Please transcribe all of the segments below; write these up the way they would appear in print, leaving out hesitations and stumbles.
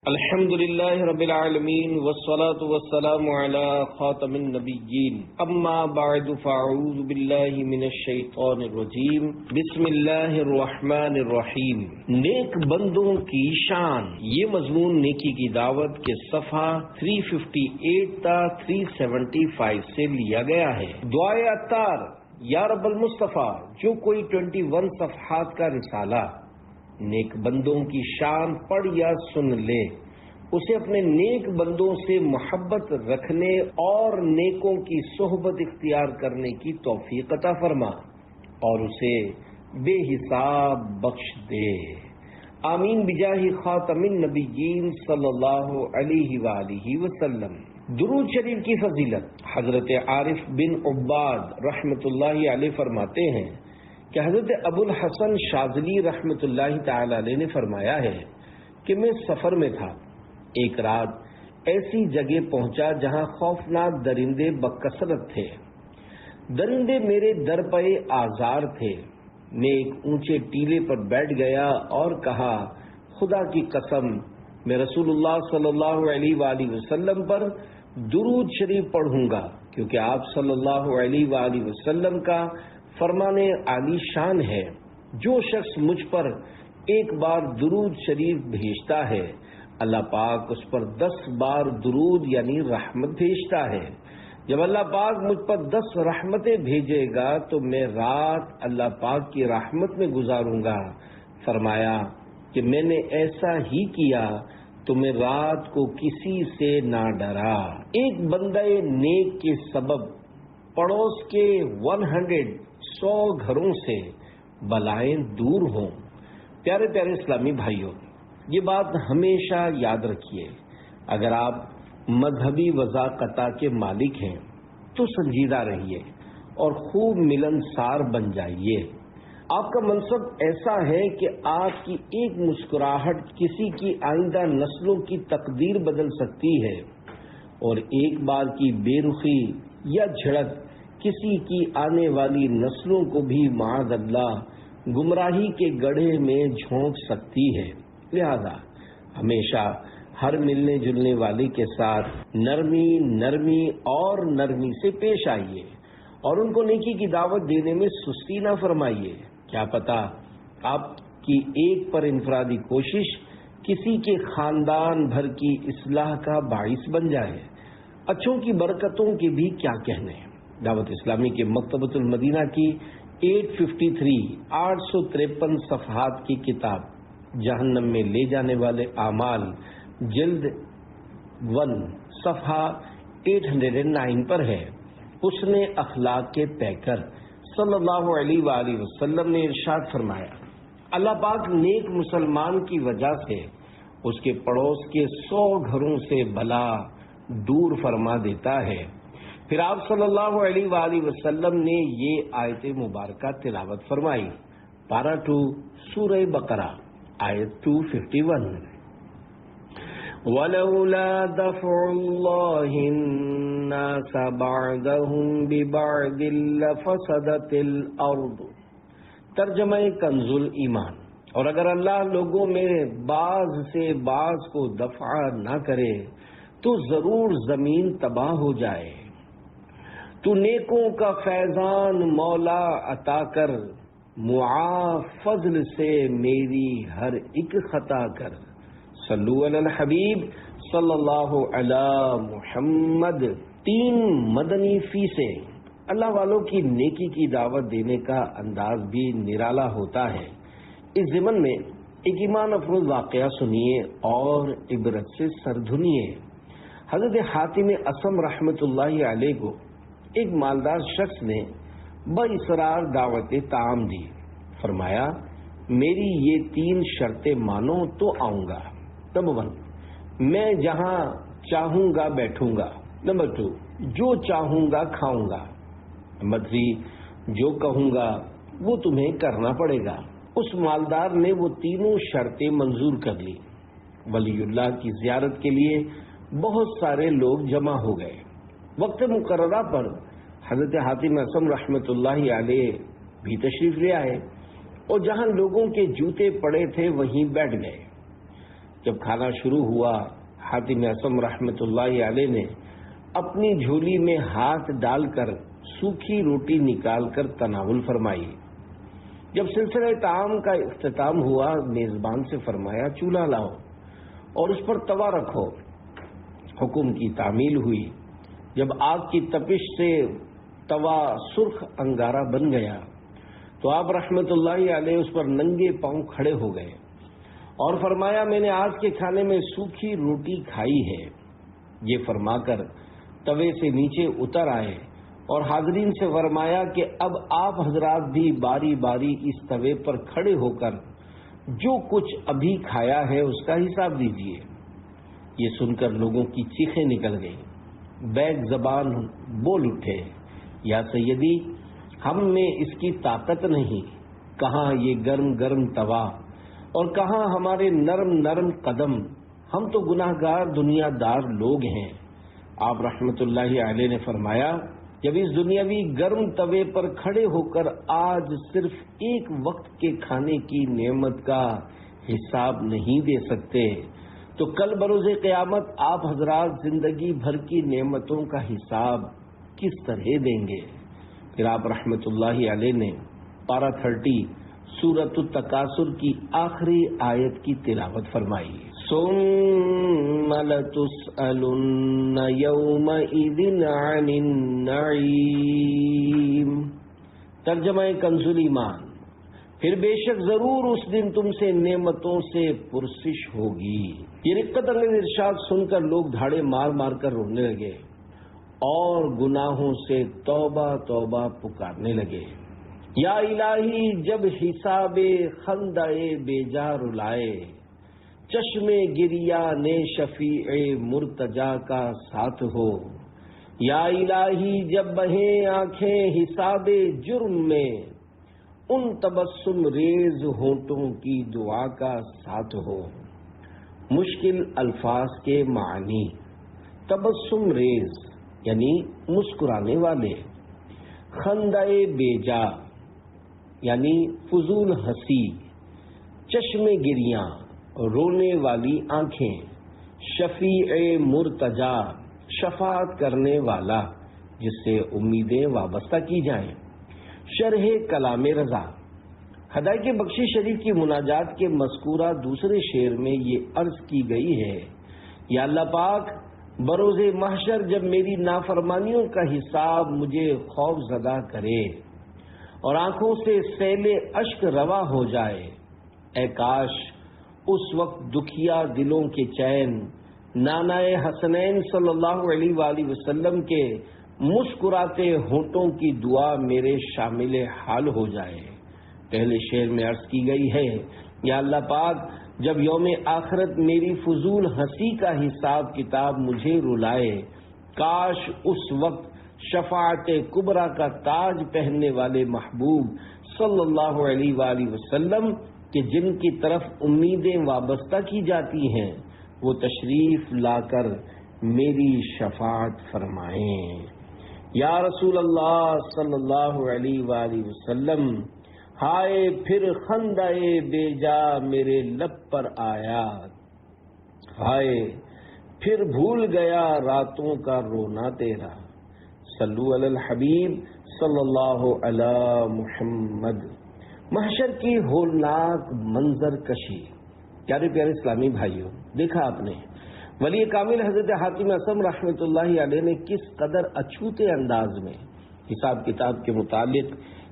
الحمد لله رب العالمين والصلاة والسلام على خاتم النبيين اما بعد فاعوذ بالله من الشیطان الرجیم بسم اللہ الرحمن الرحیم۔ نیک بندوں کی شان، یہ مضمون نیکی کی دعوت کے صفحہ 358 تا 375 سے لیا گیا ہے۔ دعائے عطار، یا رب المصطفیٰ، جو کوئی 21 صفحات کا رسالہ نیک بندوں کی شان پڑھ یا سن لے، اسے اپنے نیک بندوں سے محبت رکھنے اور نیکوں کی صحبت اختیار کرنے کی توفیق عطا فرما اور اسے بے حساب بخش دے، آمین بجاہ خاتم النبیین صلی اللہ علیہ وآلہ وسلم۔ درود شریف کی فضیلت، حضرت عارف بن عباد رحمۃ اللہ علیہ فرماتے ہیں کہ حضرت ابو الحسن شاذلی رحمۃ اللہ تعالی علیہ نے فرمایا ہے کہ میں سفر میں تھا، ایک رات ایسی جگہ پہنچا جہاں خوفناک درندے بکثرت تھے۔ درندے میرے در پہ آزار تھے۔ میں ایک اونچے ٹیلے پر بیٹھ گیا اور کہا، خدا کی قسم میں رسول اللہ صلی اللہ علیہ وآلہ وسلم پر درود شریف پڑھوں گا، کیونکہ آپ صلی اللہ علیہ وآلہ وسلم کا فرمان عالی شان ہے، جو شخص مجھ پر ایک بار درود شریف بھیجتا ہے، اللہ پاک اس پر 10 بار درود یعنی رحمت بھیجتا ہے۔ جب اللہ پاک مجھ پر 10 رحمتیں بھیجے گا تو میں رات اللہ پاک کی رحمت میں گزاروں گا۔ فرمایا کہ میں نے ایسا ہی کیا تو میں رات کو کسی سے نہ ڈرا۔ ایک بندہ نیک کے سبب پڑوس کے 100 گھروں سے بلائیں دور ہوں۔ پیارے پیارے اسلامی بھائیوں، یہ بات ہمیشہ یاد رکھیے، اگر آپ مذہبی وضاقتہ کے مالک ہیں تو سنجیدہ رہیے اور خوب ملنسار بن جائیے۔ آپ کا منصب ایسا ہے کہ آپ کی ایک مسکراہٹ کسی کی آئندہ نسلوں کی تقدیر بدل سکتی ہے، اور ایک بار کی بے رخی یا جھڑک کسی کی آنے والی نسلوں کو بھی معاذ اللہ گمراہی کے گڑھے میں جھونک سکتی ہے۔ لہذا ہمیشہ ہر ملنے جلنے والے کے ساتھ نرمی اور نرمی سے پیش آئیے اور ان کو نیکی کی دعوت دینے میں سستی نہ فرمائیے۔ کیا پتہ آپ کی ایک پر انفرادی کوشش کسی کے خاندان بھر کی اصلاح کا باعث بن جائے۔ اچھوں کی برکتوں کے بھی کیا کہنے۔ دعوت اسلامی کے مکتبۃ المدینہ کی 853 صفحات کی کتاب جہنم میں لے جانے والے اعمال جلد 1 صفحہ 809 پر ہے۔ اس نے اخلاق کے پیکر صلی اللہ علیہ وآلہ وسلم نے ارشاد فرمایا، اللہ پاک نیک مسلمان کی وجہ سے اس کے پڑوس کے 100 گھروں سے بلا دور فرما دیتا ہے۔ پھر آپ صلی اللہ علیہ وآلہ وسلم نے یہ آیت مبارکہ تلاوت فرمائی، پارہ 2 سورہ بقرہ آیت 251، وَلَوْلَا دَفْعُ اللَّهِ النَّاسَ بَعْضَهُمْ بِبَعْضٍ لَفَسَدَتِ الْأَرْضُ۔ ترجمہ کنز ایمان، اور اگر اللہ لوگوں میں بعض سے بعض کو دفع نہ کرے تو ضرور زمین تباہ ہو جائے۔ تو نیکوں کا فیضان مولا عطا کر، معاف فضل سے میری ہر ایک خطا کر۔ صلو علی الحبیب صلی اللہ علی محمد۔ 3 مدنی فیسیں۔ اللہ والوں کی نیکی کی دعوت دینے کا انداز بھی نرالا ہوتا ہے۔ اس ضمن میں ایک ایمان افروز واقعہ سنیے اور عبرت سے سر دھنیے۔ حضرت حاتم اصم رحمۃ اللہ علیہ کو ایک مالدار شخص نے باصرار دعوت طعام دی۔ فرمایا، میری یہ 3 شرطیں مانو تو آؤں گا۔ نمبر 1، میں جہاں چاہوں گا بیٹھوں گا۔ نمبر 2، جو چاہوں گا کھاؤں گا۔ نمبر 3، جو کہوں گا وہ تمہیں کرنا پڑے گا۔ اس مالدار نے وہ تینوں شرطیں منظور کر لی۔ ولی اللہ کی زیارت کے لیے بہت سارے لوگ جمع ہو گئے۔ وقت مقررہ پر حضرت حاتم اصم رحمۃ اللہ علیہ بھی تشریف لے آئے اور جہاں لوگوں کے جوتے پڑے تھے وہیں بیٹھ گئے۔ جب کھانا شروع ہوا حاتم اعصم رحمۃ اللہ علیہ نے اپنی جھولی میں ہاتھ ڈال کر سوکھی روٹی نکال کر تناول فرمائی۔ جب سلسلہ طعام کا اختتام ہوا میزبان سے فرمایا چولہا لاؤ اور اس پر توا رکھو۔ حکم کی تعمیل ہوئی۔ جب آگ کی تپش سے توا سرخ انگارہ بن گیا تو آپ رحمت اللہ علیہ اس پر ننگے پاؤں کھڑے ہو گئے اور فرمایا میں نے آج کے کھانے میں سوکھی روٹی کھائی ہے۔ یہ فرما کر توے سے نیچے اتر آئے اور حاضرین سے فرمایا کہ اب آپ حضرات بھی باری باری اس توے پر کھڑے ہو کر جو کچھ ابھی کھایا ہے اس کا حساب دیجیے۔ یہ سن کر لوگوں کی چیخیں نکل گئیں، بیک زبان بول اٹھے، یا سیدی ہم میں اس کی طاقت نہیں، کہاں یہ گرم گرم توا اور کہاں ہمارے نرم نرم قدم، ہم تو گناہ گار دنیا دار لوگ ہیں۔ آپ رحمت اللہ علیہ نے فرمایا جب اس دنیاوی گرم توے پر کھڑے ہو کر آج صرف ایک وقت کے کھانے کی نعمت کا حساب نہیں دے سکتے تو کل بروز قیامت آپ حضرات زندگی بھر کی نعمتوں کا حساب کس طرح دیں گے؟ پھر آپ رحمت اللہ علیہ نے پارہ 30 سورۃ التکاثر کی آخری آیت کی تلاوت فرمائی، ثم لتسألن یومئذ عن النعیم۔ ترجمہ کنز ایمان، پھر بے شک ضرور اس دن تم سے نعمتوں سے پرسش ہوگی۔ یہ رقت انگیز ارشاد سن کر لوگ دھاڑے مار مار کر رونے لگے اور گناہوں سے توبہ توبہ پکارنے لگے۔ یا الہی جب حساب خندہ بیجا رلائے، چشم گریا نے شفیع مرتجا کا ساتھ ہو۔ یا الہی جب بہیں آنکھیں حساب جرم میں، ان تبسم ریز ہونٹوں کی دعا کا ساتھ ہو۔ مشکل الفاظ کے معنی، تبسم ریز یعنی مسکرانے والے، خندہ بیجا یعنی فضول ہنسی، چشم گریاں رونے والی آنکھیں، شفیع مرتجا شفاعت کرنے والا جس سے امیدیں وابستہ کی جائیں۔ شرح کلام رضا، ہدایت بخشی شریف کی مناجات کے مذکورہ دوسرے شعر میں یہ عرض کی گئی ہے، یا اللہ پاک بروز محشر جب میری نافرمانیوں کا حساب مجھے خوف زدہ کرے اور آنکھوں سے سیل اشک روا ہو جائے، اے کاش اس وقت دکھیا دلوں کے چین نانا حسنین صلی اللہ علیہ وآلہ وسلم کے مسکراتے ہونٹوں کی دعا میرے شامل حال ہو جائے۔ پہلے شعر میں عرض کی گئی ہے، یا اللہ پاک جب یوم آخرت میری فضول ہنسی کا حساب کتاب مجھے رلائے، کاش اس وقت شفاعت کبریٰ کا تاج پہننے والے محبوب صلی اللہ علیہ وآلہ وسلم کہ جن کی طرف امیدیں وابستہ کی جاتی ہیں وہ تشریف لا کر میری شفاعت فرمائیں۔ یا رسول اللہ صلی اللہ علیہ وآلہ وسلم، ہائے پھر خندہ بیجا میرے لب پر آیا، ہائے پھر بھول گیا راتوں کا رونا تیرا۔ صلو علی الحبیب صلی اللہ علی محمد۔ محشر کی ہولناک منظر کشی، پیارے پیارے اسلامی بھائیوں، دیکھا آپ نے ولی کامل حضرت حاتم اعصم رحمۃ اللہ علیہ نے کس قدر اچھوتے انداز میں حساب کتاب کے متعلق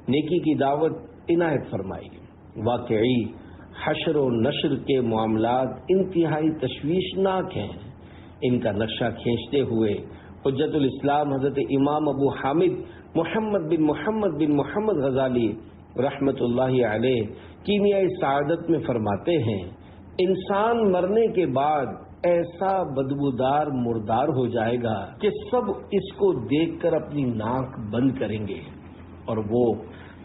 نیکی کی دعوت عنایت فرمائی۔ واقعی حشر و نشر کے معاملات انتہائی تشویشناک ہیں۔ ان کا نقشہ کھینچتے ہوئے حجت الاسلام حضرت امام ابو حامد محمد بن محمد غزالی رحمت اللہ علیہ کیمیائی سعادت میں فرماتے ہیں، انسان مرنے کے بعد ایسا بدبودار مردار ہو جائے گا کہ سب اس کو دیکھ کر اپنی ناک بند کریں گے اور وہ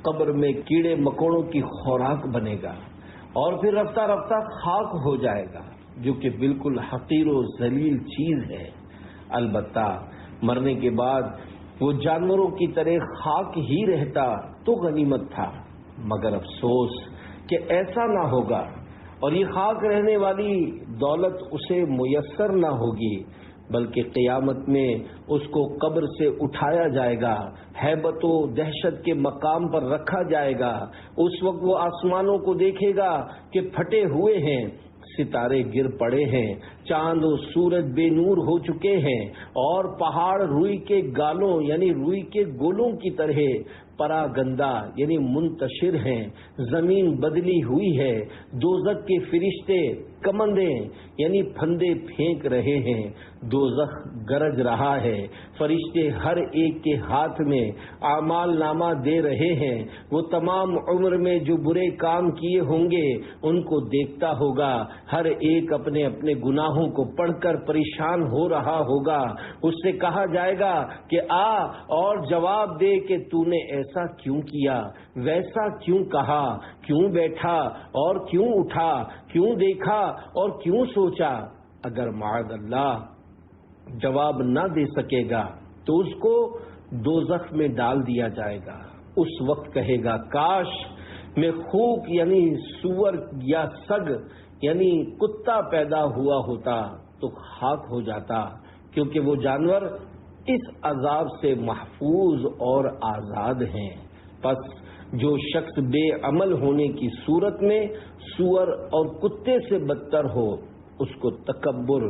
قبر میں کیڑے مکوڑوں کی خوراک بنے گا اور پھر رفتہ رفتہ خاک ہو جائے گا، جو کہ بالکل حقیر و ذلیل چیز ہے۔ البتہ مرنے کے بعد وہ جانوروں کی طرح خاک ہی رہتا تو غنیمت تھا، مگر افسوس کہ ایسا نہ ہوگا۔ اور یہ خاک رہنے والی دولت اسے میسر نہ ہوگی، بلکہ قیامت میں اس کو قبر سے اٹھایا جائے گا، ہیبت و دہشت کے مقام پر رکھا جائے گا۔ اس وقت وہ آسمانوں کو دیکھے گا کہ پھٹے ہوئے ہیں، ستارے گر پڑے ہیں، چاند و سورج بے نور ہو چکے ہیں، اور پہاڑ روئی کے گالوں یعنی روئی کے گولوں کی طرح پراگندہ یعنی منتشر ہیں، زمین بدلی ہوئی ہے، دوزخ کے فرشتے کمندیں یعنی پھندے پھینک رہے ہیں، دوزخ گرج رہا ہے، فرشتے ہر ایک کے ہاتھ میں اعمال نامہ دے رہے ہیں، وہ تمام عمر میں جو برے کام کیے ہوں گے ان کو دیکھتا ہوگا، ہر ایک اپنے اپنے گناہوں کو پڑھ کر پریشان ہو رہا ہوگا۔ اس سے کہا جائے گا کہ آ اور جواب دے کہ تو نے ایسا کیوں کیا، ویسا کیوں کہا، کیوں بیٹھا اور کیوں اٹھا، کیوں دیکھا اور کیوں سوچا۔ اگر معاذ اللہ جواب نہ دے سکے گا تو اس کو دوزخ میں ڈال دیا جائے گا۔ اس وقت کہے گا کاش میں خوک یعنی سور یا سگ یعنی کتا پیدا ہوا ہوتا تو خاک ہو جاتا، کیونکہ وہ جانور اس عذاب سے محفوظ اور آزاد ہیں۔ پس جو شخص بے عمل ہونے کی صورت میں سور اور کتے سے بدتر ہو، اس کو تکبر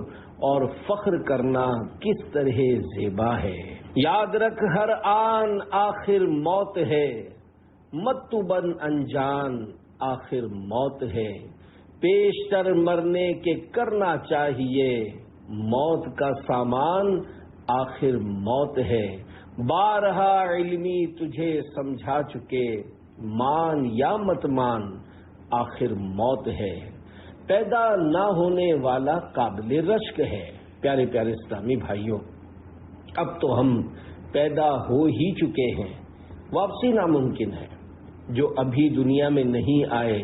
اور فخر کرنا کس طرح زیبا ہے۔ یاد رکھ ہر آن آخر موت ہے، مت تو بن انجان آخر موت ہے، پیشتر مرنے کے کرنا چاہیے، موت کا سامان آخر موت ہے، بارہا علمی تجھے سمجھا چکے، مان یا مت مان آخر موت ہے، پیدا نہ ہونے والا قابل رشک ہے۔ پیارے پیارے اسلامی بھائیوں، اب تو ہم پیدا ہو ہی چکے ہیں، واپسی ناممکن ہے۔ جو ابھی دنیا میں نہیں آئے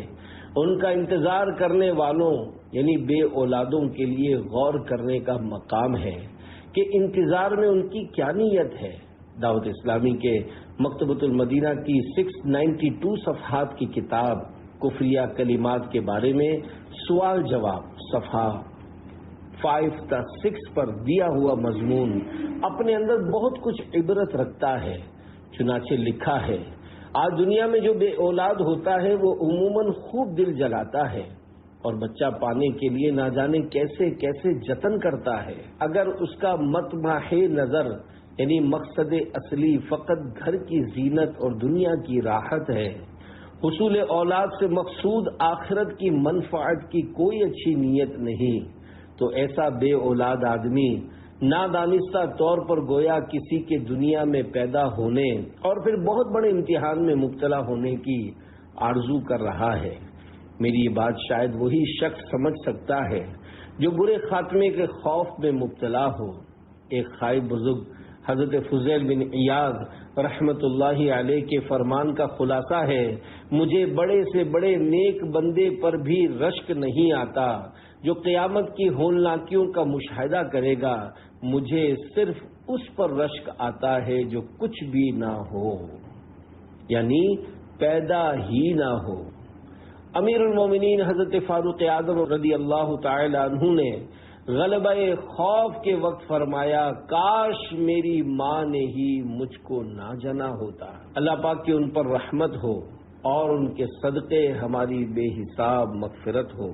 ان کا انتظار کرنے والوں یعنی بے اولادوں کے لیے غور کرنے کا مقام ہے کہ انتظار میں ان کی کیا نیت ہے۔ دعوت اسلامی کے مکتبۃ المدینہ کی 692 صفحات کی کتاب کفریہ کلمات کے بارے میں سوال جواب صفحہ 5-6 پر دیا ہوا مضمون اپنے اندر بہت کچھ عبرت رکھتا ہے۔ چنانچہ لکھا ہے، آج دنیا میں جو بے اولاد ہوتا ہے وہ عموماً خوب دل جلاتا ہے اور بچہ پانے کے لیے نہ جانے کیسے کیسے جتن کرتا ہے۔ اگر اس کا مطمح نظر یعنی مقصد اصلی فقط گھر کی زینت اور دنیا کی راحت ہے، حصول اولاد سے مقصود آخرت کی منفعت کی کوئی اچھی نیت نہیں، تو ایسا بے اولاد آدمی نادانستہ طور پر گویا کسی کے دنیا میں پیدا ہونے اور پھر بہت بڑے امتحان میں مبتلا ہونے کی آرزو کر رہا ہے۔ میری یہ بات شاید وہی شخص سمجھ سکتا ہے جو برے خاتمے کے خوف میں مبتلا ہو۔ ایک خائب بزرگ حضرت فضیل بن عیاض رحمت اللہ علیہ کے فرمان کا خلاصہ ہے، مجھے بڑے سے بڑے نیک بندے پر بھی رشک نہیں آتا جو قیامت کی ہولناکیوں کا مشاہدہ کرے گا، مجھے صرف اس پر رشک آتا ہے جو کچھ بھی نہ ہو، یعنی پیدا ہی نہ ہو۔ امیر المومنین حضرت فاروق اعظم رضی اللہ تعالی عنہ نے غلبہ خوف کے وقت فرمایا، کاش میری ماں نے ہی مجھ کو نہ جنا ہوتا۔ اللہ پاک کی ان پر رحمت ہو اور ان کے صدقے ہماری بے حساب مغفرت ہو،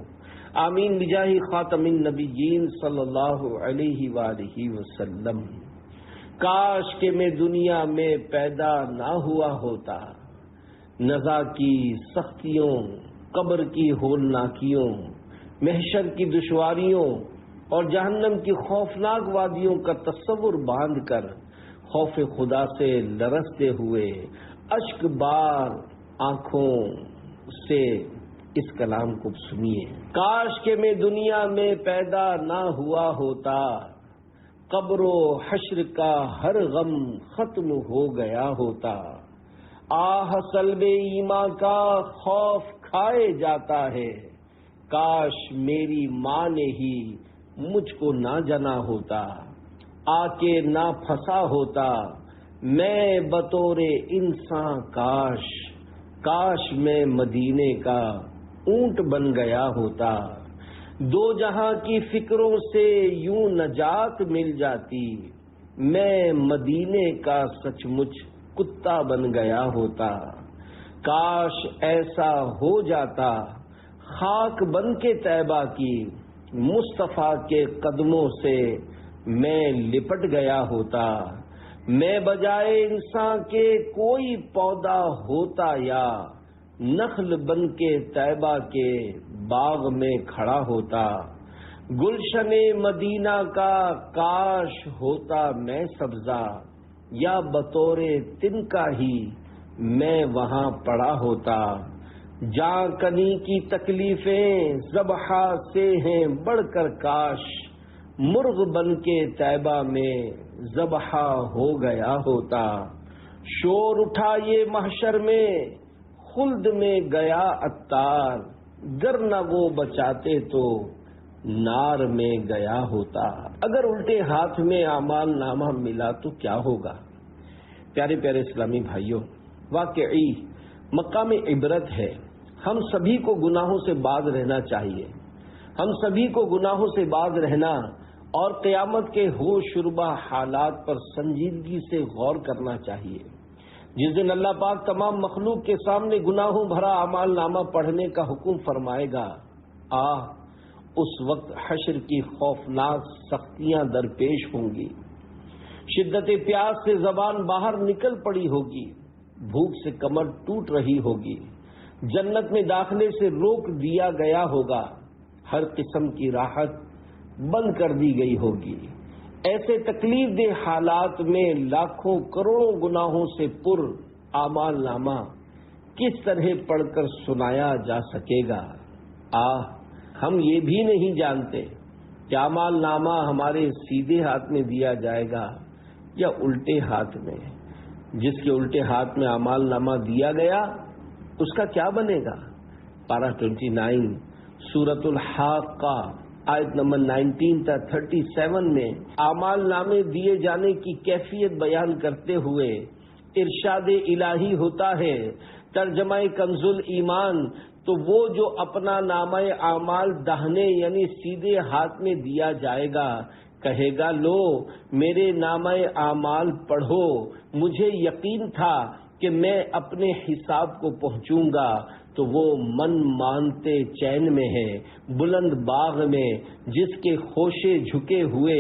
آمین بجاہ خاتم النبیین صلی اللہ علیہ وآلہ وسلم۔ کاش کہ میں دنیا میں پیدا نہ ہوا ہوتا، نزا کی سختیوں، قبر کی ہولناکیوں، محشر کی دشواریوں اور جہنم کی خوفناک وادیوں کا تصور باندھ کر خوف خدا سے لرزتے ہوئے اشک بار آنکھوں سے اس کلام کو سنیے، کاش کہ میں دنیا میں پیدا نہ ہوا ہوتا، قبر و حشر کا ہر غم ختم ہو گیا ہوتا، آہ سلب ایمان کا خوف کھائے جاتا ہے، کاش میری ماں نے ہی مجھ کو نہ جنا ہوتا، آ کے نہ پھنسا ہوتا میں بطور انسان، کاش میں مدینے کا اونٹ بن گیا ہوتا، دو جہاں کی فکروں سے یوں نجات مل جاتی، میں مدینے کا سچ مچ کتا بن گیا ہوتا، کاش ایسا ہو جاتا، خاک بن کے طیبہ کی مصطفیٰ کے قدموں سے میں لپٹ گیا ہوتا، میں بجائے انسان کے کوئی پودا ہوتا، یا نخل بن کے طیبہ کے باغ میں کھڑا ہوتا، گلشن مدینہ کا کاش ہوتا میں سبزہ، یا بطور تنکا ہی میں وہاں پڑا ہوتا، جاں کنی کی تکلیفیں ذبحہ سے ہیں بڑھ کر، کاش مرغ بن کے طیبہ میں ذبحہ ہو گیا ہوتا، شور اٹھا یہ محشر میں خلد میں گیا عطار، گر نہ وہ بچاتے تو نار میں گیا ہوتا۔ اگر الٹے ہاتھ میں اعمال نامہ ملا تو کیا ہوگا؟ پیارے پیارے اسلامی بھائیوں، واقعی مقام عبرت ہے۔ ہم سبھی کو گناہوں سے باز رہنا چاہیے، ہم سبھی کو گناہوں سے باز رہنا اور قیامت کے ہوش شربہ حالات پر سنجیدگی سے غور کرنا چاہیے۔ جس دن اللہ پاک تمام مخلوق کے سامنے گناہوں بھرا اعمال نامہ پڑھنے کا حکم فرمائے گا، اس وقت حشر کی خوفناک سختیاں درپیش ہوں گی، شدت پیاس سے زبان باہر نکل پڑی ہوگی، بھوک سے کمر ٹوٹ رہی ہوگی، جنت میں داخلے سے روک دیا گیا ہوگا، ہر قسم کی راحت بند کر دی گئی ہوگی۔ ایسے تکلیف دہ حالات میں لاکھوں کروڑوں گناہوں سے پر اعمال نامہ کس طرح پڑھ کر سنایا جا سکے گا؟ ہم یہ بھی نہیں جانتے کہ اعمال نامہ ہمارے سیدھے ہاتھ میں دیا جائے گا یا الٹے ہاتھ میں۔ جس کے الٹے ہاتھ میں اعمال نامہ دیا گیا اس کا کیا بنے گا؟ پارہ 29 سورۃ الحاقہ آیت نمبر 19 تا 37 میں اعمال نامے دیے جانے کی کیفیت بیان کرتے ہوئے ارشاد الہی ہوتا ہے، ترجمہ کنز ایمان، تو وہ جو اپنا نامہ اعمال داہنے یعنی سیدھے ہاتھ میں دیا جائے گا کہے گا، لو میرے نامہ اعمال پڑھو، مجھے یقین تھا کہ میں اپنے حساب کو پہنچوں گا، تو وہ من مانتے چین میں ہے، بلند باغ میں، جس کے خوشے جھکے ہوئے،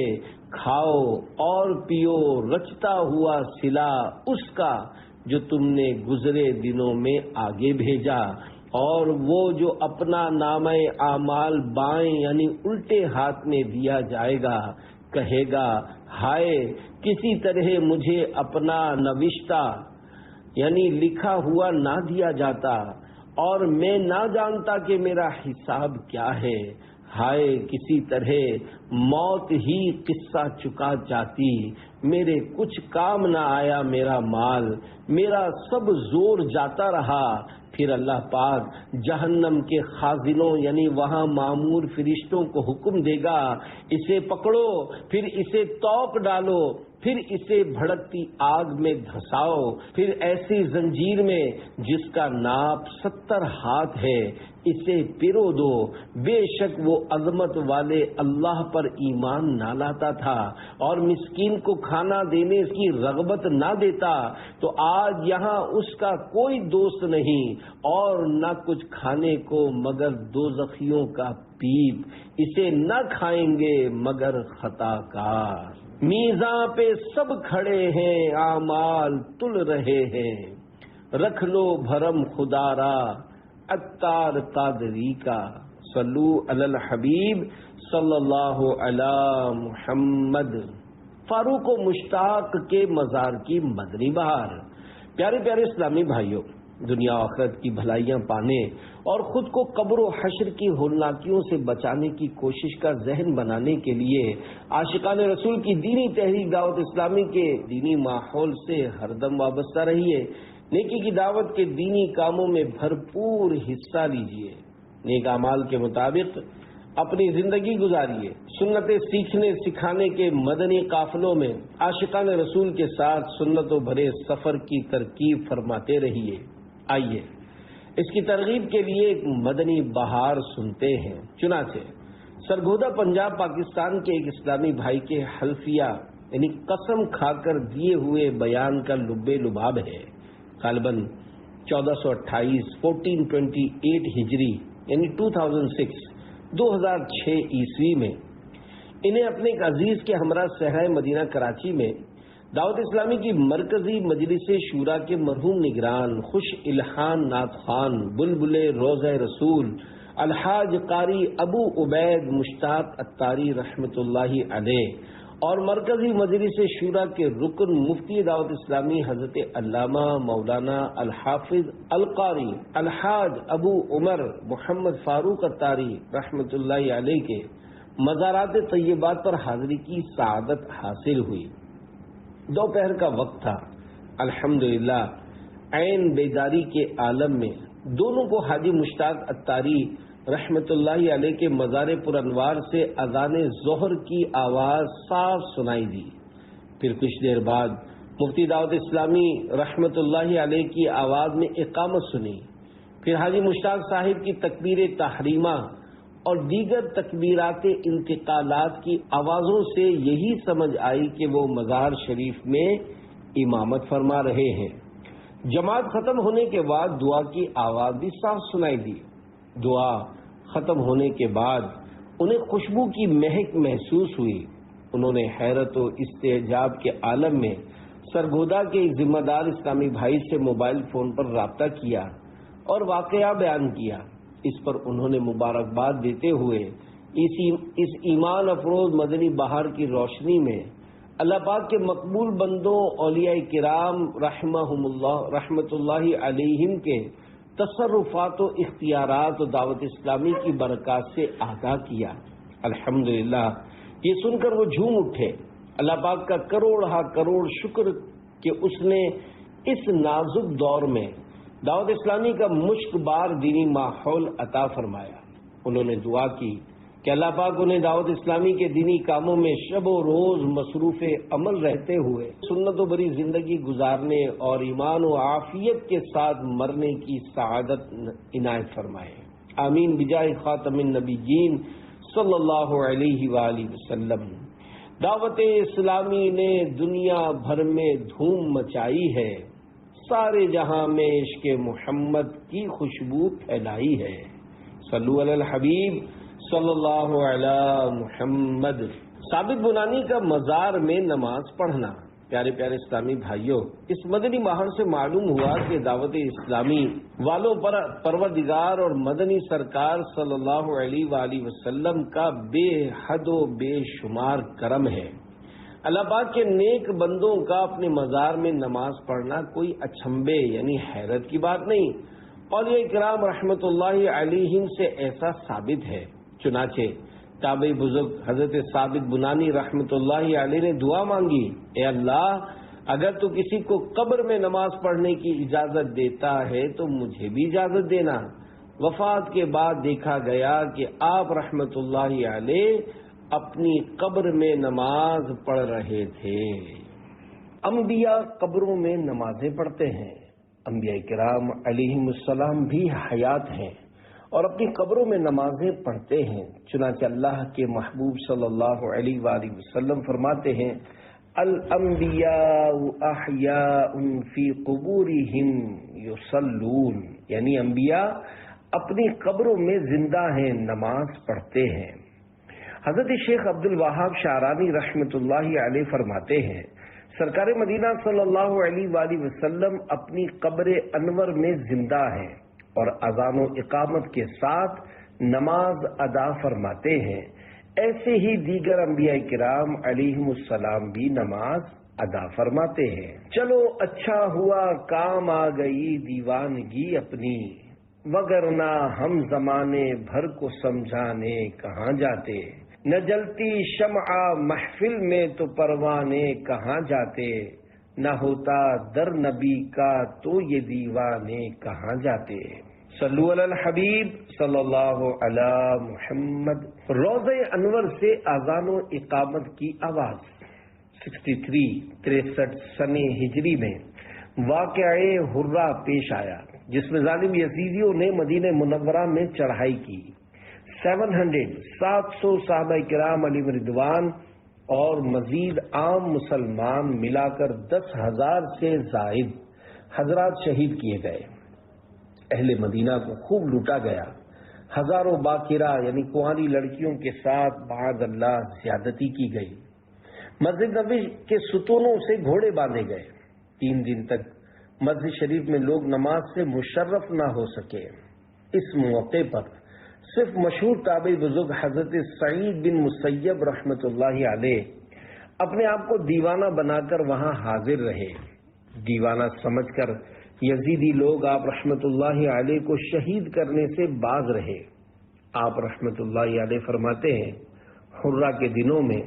کھاؤ اور پیو رچتا ہوا سلا اس کا جو تم نے گزرے دنوں میں آگے بھیجا۔ اور وہ جو اپنا نامہ اعمال بائیں یعنی الٹے ہاتھ میں دیا جائے گا کہے گا، ہائے کسی طرح مجھے اپنا نوشتہ یعنی لکھا ہوا نہ دیا جاتا، اور میں نہ جانتا کہ میرا حساب کیا ہے، ہائے کسی طرح موت ہی قصہ چکا جاتی، میرے کچھ کام نہ آیا میرا مال، میرا سب زور جاتا رہا۔ پھر اللہ پاک جہنم کے خازنوں یعنی وہاں مامور فرشتوں کو حکم دے گا، اسے پکڑو، پھر اسے توق ڈالو، پھر اسے بھڑکتی آگ میں دھساؤ، پھر ایسی زنجیر میں جس کا ناپ 70 ہاتھ ہے اسے پیرو دو۔ بے شک وہ عظمت والے اللہ پر ایمان نہ لاتا تھا اور مسکین کو کھانا دینے کی رغبت نہ دیتا، تو آج یہاں اس کا کوئی دوست نہیں اور نہ کچھ کھانے کو مگر دوزخیوں کا پیپ، اسے نہ کھائیں گے مگر خطا کار۔ میزاں پہ سب کھڑے ہیں اعمال تل رہے ہیں، رکھ لو بھرم خدا را عطار قادری کا۔ صلو علی الحبیب صلی اللہ علی محمد۔ فاروق و مشتاق کے مزار کی مدنی بہار۔ پیارے پیارے اسلامی بھائیوں، دنیا آخرت کی بھلائیاں پانے اور خود کو قبر و حشر کی ہولناکیوں سے بچانے کی کوشش کا ذہن بنانے کے لیے عاشقان رسول کی دینی تحریک دعوت اسلامی کے دینی ماحول سے ہر دم وابستہ رہیے، نیکی کی دعوت کے دینی کاموں میں بھرپور حصہ لیجیے، نیک اعمال کے مطابق اپنی زندگی گزاریے، سنتیں سیکھنے سکھانے کے مدنی قافلوں میں عاشقان رسول کے ساتھ سنتوں بھرے سفر کی ترکیب فرماتے رہیے۔ آئیے اس کی ترغیب کے لیے ایک مدنی بہار سنتے ہیں۔ چنانچہ سرگودا پنجاب پاکستان کے ایک اسلامی بھائی کے حلفیہ یعنی قسم کھا کر دیے ہوئے بیان کا لب لباب ہے۔ غالباً 1428 ہجری یعنی 2006 عیسوی میں انہیں اپنے ایک عزیز کے ہمراہ صحرائے مدینہ کراچی میں دعوت اسلامی کی مرکزی مجلس شورا کے مرحوم نگران خوش الحان نعت خوان بلبل روضہ رسول الحاج قاری ابو عبید مشتاق اتاری رحمۃ اللہ علیہ اور مرکزی مجلس شورا کے رکن مفتی دعوت اسلامی حضرت علامہ مولانا الحافظ القاری الحاج ابو عمر محمد فاروق اتاری رحمۃ اللہ علیہ کے مزارات طیبات پر حاضری کی سعادت حاصل ہوئی۔ دوپہر کا وقت تھا۔ الحمدللہ عین بیداری کے عالم میں دونوں کو حاجی مشتاق اتاری رحمۃ اللہ علیہ کے مزار پر انوار سے اذان ظہر کی آواز صاف سنائی دی۔ پھر کچھ دیر بعد مفتی دعوت اسلامی رحمۃ اللہ علیہ کی آواز میں اقامت سنی۔ پھر حاجی مشتاق صاحب کی تکبیر تحریمہ اور دیگر تکبیرات انتقالات کی آوازوں سے یہی سمجھ آئی کہ وہ مزار شریف میں امامت فرما رہے ہیں۔ جماعت ختم ہونے کے بعد دعا کی آواز بھی صاف سنائی دی۔ دعا ختم ہونے کے بعد انہیں خوشبو کی مہک محسوس ہوئی۔ انہوں نے حیرت و استعجاب کے عالم میں سرگودا کے ذمہ دار اسلامی بھائی سے موبائل فون پر رابطہ کیا اور واقعہ بیان کیا۔ اس پر انہوں نے مبارکباد دیتے ہوئے اس ایمان افروز مدنی بہار کی روشنی میں اللہ پاک کے مقبول بندوں اولیاء کرام رحمت اللہ علیہم کے تصرفات و اختیارات و دعوت اسلامی کی برکات سے آگاہ کیا۔ الحمدللہ یہ سن کر وہ جھوم اٹھے۔ اللہ پاک کا کروڑ ہا کروڑ شکر کہ اس نے اس نازک دور میں دعوت اسلامی کا مشک بار دینی ماحول عطا فرمایا۔ انہوں نے دعا کی کہ اللہ پاک انہیں دعوت اسلامی کے دینی کاموں میں شب و روز مصروف عمل رہتے ہوئے سنت و بری زندگی گزارنے اور ایمان و عافیت کے ساتھ مرنے کی سعادت عنایت فرمائے۔ آمین بجاہ خاتم النبیین صلی اللہ علیہ وآلہ وسلم۔ دعوت اسلامی نے دنیا بھر میں دھوم مچائی ہے، سارے جہاں میں عشق محمد کی خوشبو پھیلائی ہے۔ صلو علی الحبیب صلی اللہ علی محمد۔ ثابت بنانی کا مزار میں نماز پڑھنا۔ پیارے پیارے اسلامی بھائیوں، اس مدنی ماہر سے معلوم ہوا کہ دعوت اسلامی والوں پر پروردگار اور مدنی سرکار صلی اللہ علیہ وآلہ وسلم کا بے حد و بے شمار کرم ہے۔ اللہ پاک کے نیک بندوں کا اپنے مزار میں نماز پڑھنا کوئی اچھمبے یعنی حیرت کی بات نہیں۔ اولیاء کرام رحمت اللہ علیہم سے ایسا ثابت ہے۔ چنانچہ تابعی بزرگ حضرت ثابت بنانی رحمت اللہ علیہ نے دعا مانگی، اے اللہ اگر تو کسی کو قبر میں نماز پڑھنے کی اجازت دیتا ہے تو مجھے بھی اجازت دینا۔ وفات کے بعد دیکھا گیا کہ آپ رحمت اللہ علیہ اپنی قبر میں نماز پڑھ رہے تھے۔ انبیاء قبروں میں نمازیں پڑھتے ہیں۔ انبیاء کرام علیہم السلام بھی حیات ہیں اور اپنی قبروں میں نمازیں پڑھتے ہیں۔ چنانچہ اللہ کے محبوب صلی اللہ علیہ وآلہ وسلم فرماتے ہیں، الانبیاء احیاء فی قبورہم یصلون، یعنی انبیاء اپنی قبروں میں زندہ ہیں، نماز پڑھتے ہیں۔ حضرت شیخ عبد الوہاب شعرانی رحمت اللہ علیہ فرماتے ہیں، سرکار مدینہ صلی اللہ علیہ وآلہ وسلم اپنی قبر انور میں زندہ ہیں اور اذان و اقامت کے ساتھ نماز ادا فرماتے ہیں۔ ایسے ہی دیگر انبیاء کرام علیہم السلام بھی نماز ادا فرماتے ہیں۔ چلو اچھا ہوا کام آ گئی دیوانگی اپنی، وگرنہ ہم زمانے بھر کو سمجھانے کہاں جاتے، نہ جلتی شمع محفل میں تو پروانے کہاں جاتے، نہ ہوتا در نبی کا تو یہ دیوانے کہاں جاتے۔ صلو علی الحبیب صلی اللہ علی محمد۔ روضہ انور سے اذان و اقامت کی آواز 63 سن ہجری میں واقعہ حرہ پیش آیا۔ جس میں ظالم یزیدیوں نے مدینہ منورہ میں چڑھائی کی۔ 700 صحابہ کرام علیہ رضوان اور مزید عام مسلمان ملا کر 10,000 سے زائد حضرات شہید کیے گئے۔ اہل مدینہ کو خوب لوٹا گیا۔ ہزاروں باکرہ یعنی کنواری لڑکیوں کے ساتھ معاذ اللہ زیادتی کی گئی۔ مسجد نبوی کے ستونوں سے گھوڑے باندھے گئے۔ 3 دن تک مسجد شریف میں لوگ نماز سے مشرف نہ ہو سکے۔ اس موقع پر صرف مشہور تابعی بزرگ حضرت سعید بن مسیب رحمۃ اللہ علیہ اپنے آپ کو دیوانہ بنا کر وہاں حاضر رہے۔ دیوانہ سمجھ کر یزیدی لوگ آپ رحمۃ اللہ علیہ کو شہید کرنے سے باز رہے۔ آپ رحمۃ اللہ علیہ فرماتے ہیں، حرہ کے دنوں میں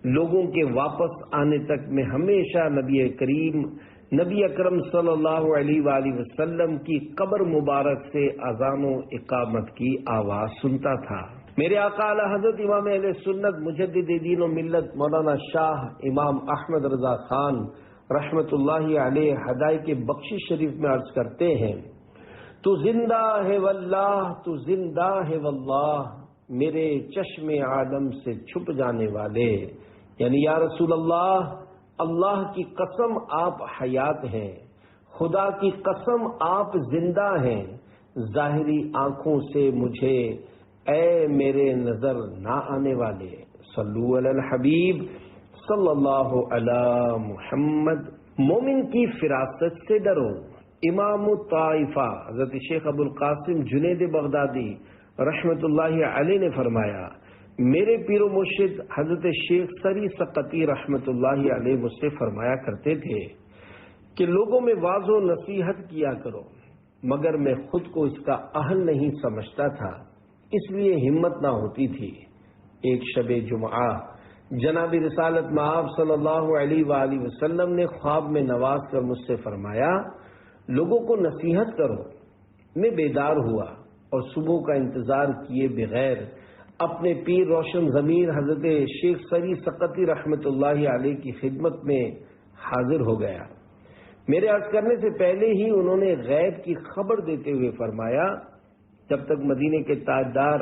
لوگوں کے واپس آنے تک میں ہمیشہ نبی اکرم صلی اللہ علیہ وآلہ وسلم کی قبر مبارک سے اذان و اقامت کی آواز سنتا تھا۔ میرے آقا اعلی حضرت امام اہل سنت مجدد دین و ملت مولانا شاہ امام احمد رضا خان رحمت اللہ علیہ ہدایت بخشش شریف میں عرض کرتے ہیں، تو زندہ ہے واللہ، تو زندہ ہے واللہ، میرے چشم عالم سے چھپ جانے والے، یعنی یا رسول اللہ، اللہ کی قسم آپ حیات ہیں، خدا کی قسم آپ زندہ ہیں، ظاہری آنکھوں سے مجھے اے میرے نظر نہ آنے والے، صلو علی الحبیب صلی اللہ علی محمد۔ مومن کی فراست سے ڈرو۔ امام الطائفہ حضرت شیخ ابو القاسم جنید بغدادی رحمت اللہ علیہ نے فرمایا، میرے پیر و مرشد حضرت شیخ سری سقطی رحمت اللہ علیہ مجھ سے فرمایا کرتے تھے کہ لوگوں میں واعظ و نصیحت کیا کرو، مگر میں خود کو اس کا اہل نہیں سمجھتا تھا، اس لیے ہمت نہ ہوتی تھی۔ ایک شب جمعہ جناب رسالت مآب صلی اللہ علیہ وآلہ وسلم نے خواب میں نواز کر مجھ سے فرمایا، لوگوں کو نصیحت کرو۔ میں بیدار ہوا اور صبح کا انتظار کیے بغیر اپنے پیر روشن ضمیر حضرت شیخ سری سقطی رحمت اللہ علیہ کی خدمت میں حاضر ہو گیا۔ میرے عرض کرنے سے پہلے ہی انہوں نے غیب کی خبر دیتے ہوئے فرمایا، جب تک مدینے کے تاجدار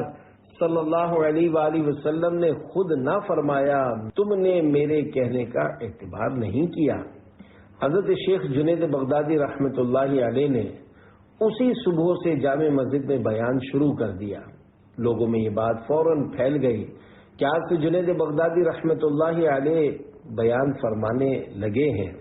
صلی اللہ علیہ وآلہ وسلم نے خود نہ فرمایا تم نے میرے کہنے کا اعتبار نہیں کیا۔ حضرت شیخ جنید بغدادی رحمت اللہ علیہ نے اسی صبح سے جامع مسجد میں بیان شروع کر دیا۔ لوگوں میں یہ بات فوراً پھیل گئی کہ آج سے جنید بغدادی رحمت اللہ علیہ بیان فرمانے لگے ہیں۔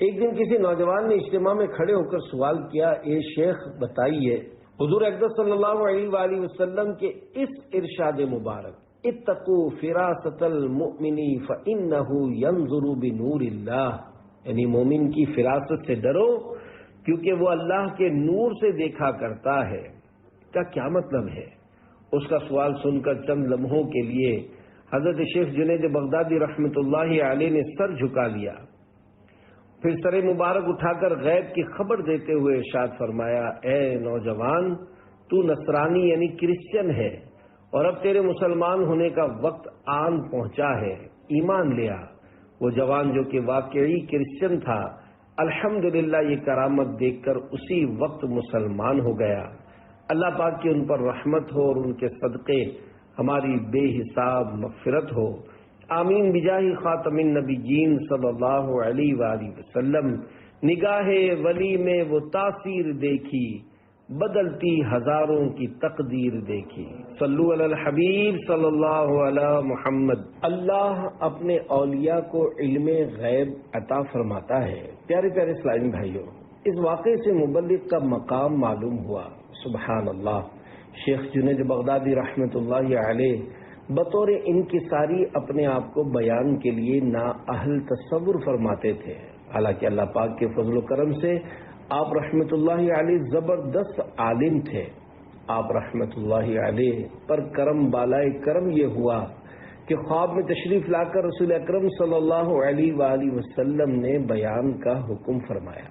ایک دن کسی نوجوان نے اجتماع میں کھڑے ہو کر سوال کیا، اے شیخ بتائیے، حضور اقدس صلی اللہ علیہ وآلہ وسلم کے اس ارشاد مبارک اتقوا فراست المؤمن فإنه ينظر بنور اللہ، یعنی مومن کی فراست سے ڈرو کیونکہ وہ اللہ کے نور سے دیکھا کرتا ہے، کا کیا مطلب ہے؟ اس کا سوال سن کر چند لمحوں کے لیے حضرت شیخ جنید بغدادی رحمت اللہ علیہ نے سر جھکا لیا، پھر سر مبارک اٹھا کر غیب کی خبر دیتے ہوئے ارشاد فرمایا، اے نوجوان، تو نصرانی یعنی کرسچن ہے اور اب تیرے مسلمان ہونے کا وقت آن پہنچا ہے، ایمان لیا۔ وہ جوان جو کہ واقعی کرسچن تھا، الحمدللہ یہ کرامت دیکھ کر اسی وقت مسلمان ہو گیا۔ اللہ پاک کی ان پر رحمت ہو اور ان کے صدقے ہماری بے حساب مغفرت ہو، آمین بجاہ خاتم النبیین صلی اللہ علیہ وآلہ وسلم۔ نگاہ ولی میں وہ تاثیر دیکھی، بدلتی ہزاروں کی تقدیر دیکھی۔ صلو علی الحبیب صلی اللہ علی محمد۔ اللہ اپنے اولیاء کو علم غیب عطا فرماتا ہے۔ پیارے پیارے اسلامی بھائیوں، اس واقعے سے مبلغ کا مقام معلوم ہوا۔ سبحان اللہ، شیخ جنید بغدادی رحمت اللہ علیہ بطور انکساری اپنے آپ کو بیان کے لیے نااہل تصور فرماتے تھے، حالانکہ اللہ پاک کے فضل و کرم سے آپ رحمت اللہ علیہ زبردست عالم تھے۔ آپ رحمت اللہ علیہ پر کرم بالائے کرم یہ ہوا کہ خواب میں تشریف لا کر رسول اکرم صلی اللہ علیہ وآلہ وسلم نے بیان کا حکم فرمایا۔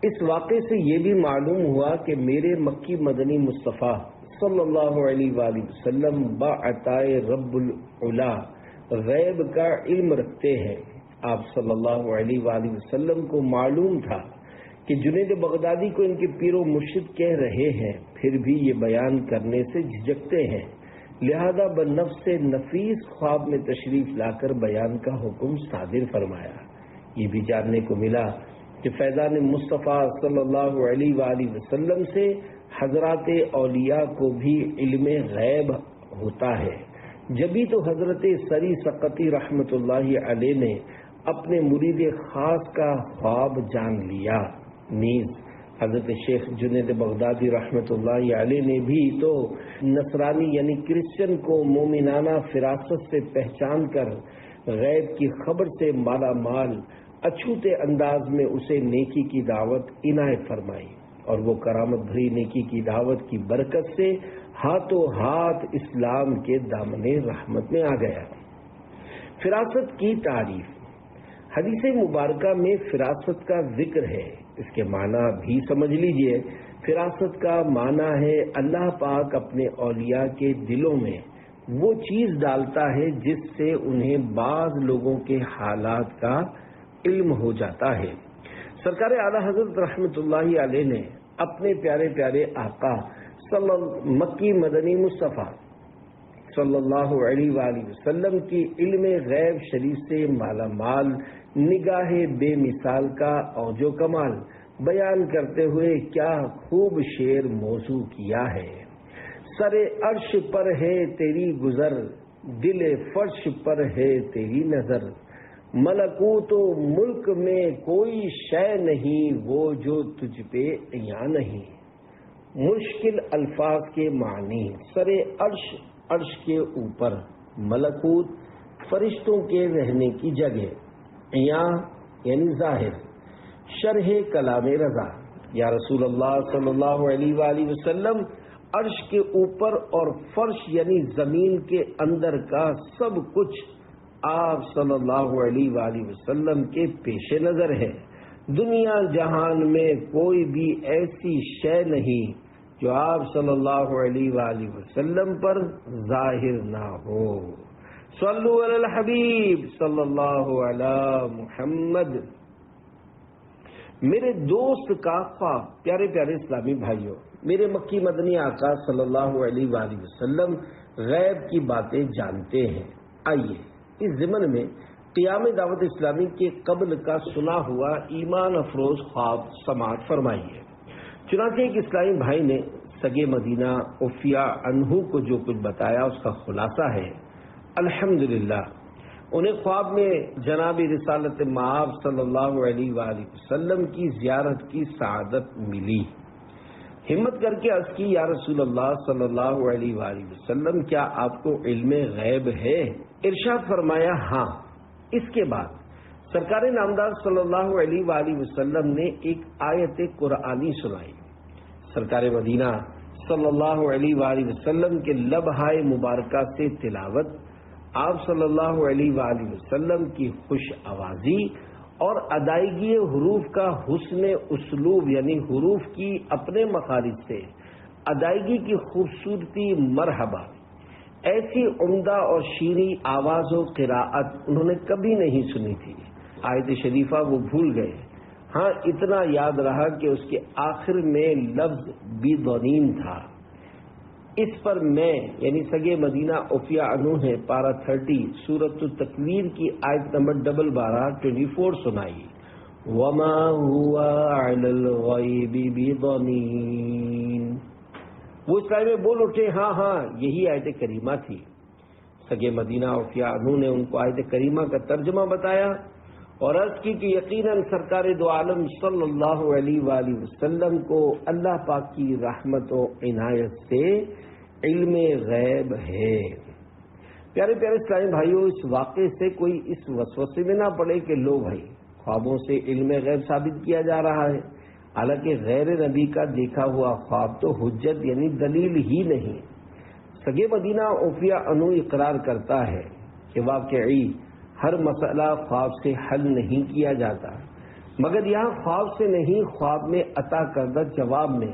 اس واقعے سے یہ بھی معلوم ہوا کہ میرے مکی مدنی مصطفیٰ صلی اللہ علیہ وآلہ وسلم باعطائے رب العلا غیب کا علم رکھتے ہیں۔ آپ صلی اللہ علیہ وآلہ وسلم کو معلوم تھا کہ جنید بغدادی کو ان کے پیر و مرشد کہہ رہے ہیں، پھر بھی یہ بیان کرنے سے جھجکتے ہیں، لہذا بنفس نفیس خواب میں تشریف لا کر بیان کا حکم صادر فرمایا۔ یہ بھی جاننے کو ملا کہ فیضان مصطفیٰ صلی اللہ علیہ وآلہ وسلم سے حضرات اولیاء کو بھی علم غیب ہوتا ہے، جبھی تو حضرت سری سقطی رحمت اللہ علیہ نے اپنے مرید خاص کا خواب جان لیا۔ نیز حضرت شیخ جنید بغدادی رحمت اللہ علیہ نے بھی تو نصرانی یعنی کرسچن کو مومنانہ فراست سے پہچان کر غیب کی خبر سے مالا مال اچھوتے انداز میں اسے نیکی کی دعوت عنایت فرمائی، اور وہ کرامت بھری نیکی کی دعوت کی برکت سے ہاتھوں ہاتھ اسلام کے دامن رحمت میں آ گیا۔ فراست کی تعریف۔ حدیث مبارکہ میں فراست کا ذکر ہے، اس کے معنی بھی سمجھ لیجئے۔ فراست کا معنی ہے اللہ پاک اپنے اولیاء کے دلوں میں وہ چیز ڈالتا ہے جس سے انہیں بعض لوگوں کے حالات کا علم ہو جاتا ہے۔ سرکار اعلیٰ حضرت رحمت اللہ علیہ نے اپنے پیارے پیارے آقا مکی مدنی مصطفیٰ صلی اللہ علیہ وآلہ وسلم کی علم غیب شریف سے مالا مال نگاہ بے مثال کا اوج و کمال بیان کرتے ہوئے کیا خوب شعر موضوع کیا ہے۔ سر عرش پر ہے تیری گزر، دل فرش پر ہے تیری نظر، ملکوت و ملک میں کوئی شے نہیں وہ جو تجھ پہ عیاں نہیں۔ مشکل الفاظ کے معنی۔ سر عرش، عرش کے اوپر، ملکوت فرشتوں کے رہنے کی جگہ، عیاں یعنی ظاہر، شرح کلام رضا۔ یا رسول اللہ صلی اللہ علیہ وآلہ وسلم عرش کے اوپر اور فرش یعنی زمین کے اندر کا سب کچھ آپ صلی اللہ علیہ وآلہ وسلم کے پیش نظر ہے۔ دنیا جہان میں کوئی بھی ایسی شے نہیں جو آپ صلی اللہ علیہ وآلہ وسلم پر ظاہر نہ ہو۔ صلو علی الحبیب صلی اللہ علی محمد۔ میرے دوست کا خواب۔ پیارے پیارے اسلامی بھائیوں، میرے مکی مدنی آقا صلی اللہ علیہ وآلہ وسلم غیب کی باتیں جانتے ہیں۔ آئیے اس ضمن میں قیام دعوت اسلامی کے قبل کا سنا ہوا ایمان افروز خواب سماعت فرمائیے۔ چنانچہ ایک اسلامی بھائی نے سگے مدینہ عفیہ عنہ کو جو کچھ بتایا اس کا خلاصہ ہے۔ الحمدللہ انہیں خواب میں جناب رسالت مآب صلی اللہ علیہ وآلہ وسلم کی زیارت کی سعادت ملی۔ ہمت کر کے عرض کی، یا رسول اللہ صلی اللہ علیہ وآلہ وسلم کیا آپ کو علم غیب ہے؟ ارشاد فرمایا ہاں۔ اس کے بعد سرکار نامدار صلی اللہ علیہ وآلہ وسلم نے ایک آیت قرآنی سنائی۔ سرکار مدینہ صلی اللہ علیہ وآلہ وسلم کے لبہائے مبارکہ سے تلاوت، آپ صلی اللہ علیہ وآلہ وسلم کی خوش آوازی اور ادائیگی حروف کا حسن اسلوب یعنی حروف کی اپنے مخارج سے ادائیگی کی خوبصورتی مرحبا، ایسی عمدہ اور شیریں آواز و قراءت انہوں نے کبھی نہیں سنی تھی۔ آیت شریفہ وہ بھول گئے، ہاں اتنا یاد رہا کہ اس کے آخر میں لفظ بیضنین تھا۔ اس پر میں یعنی سگے مدینہ عفیہ عنہ ہے پارہ 30 سورۃ التکویر کی آیت نمبر 24 سنائی۔ وما هو علی الغیب بضنین۔ وہ اس لائن میں بول اٹھے، ہاں ہاں یہی آیت کریمہ تھی۔ سگے مدینہ عفیہ عنہ نے ان کو آیت کریمہ کا ترجمہ بتایا اور عرض کی کہ یقیناً سرکار دو عالم صلی اللہ علیہ وآلہ وسلم کو اللہ پاک کی رحمت و عنایت سے علم غیب ہے۔ پیارے پیارے اسلامی بھائیوں، اس واقعے سے کوئی اس وسوسے میں نہ پڑے کہ لو بھائی خوابوں سے علم غیب ثابت کیا جا رہا ہے، حالانکہ غیر نبی کا دیکھا ہوا خواب تو حجت یعنی دلیل ہی نہیں۔ سگے مدینہ عفیہ عنہ اقرار کرتا ہے کہ واقعی ہر مسئلہ خواب سے حل نہیں کیا جاتا، مگر یہاں خواب سے نہیں، خواب میں عطا کردہ جواب میں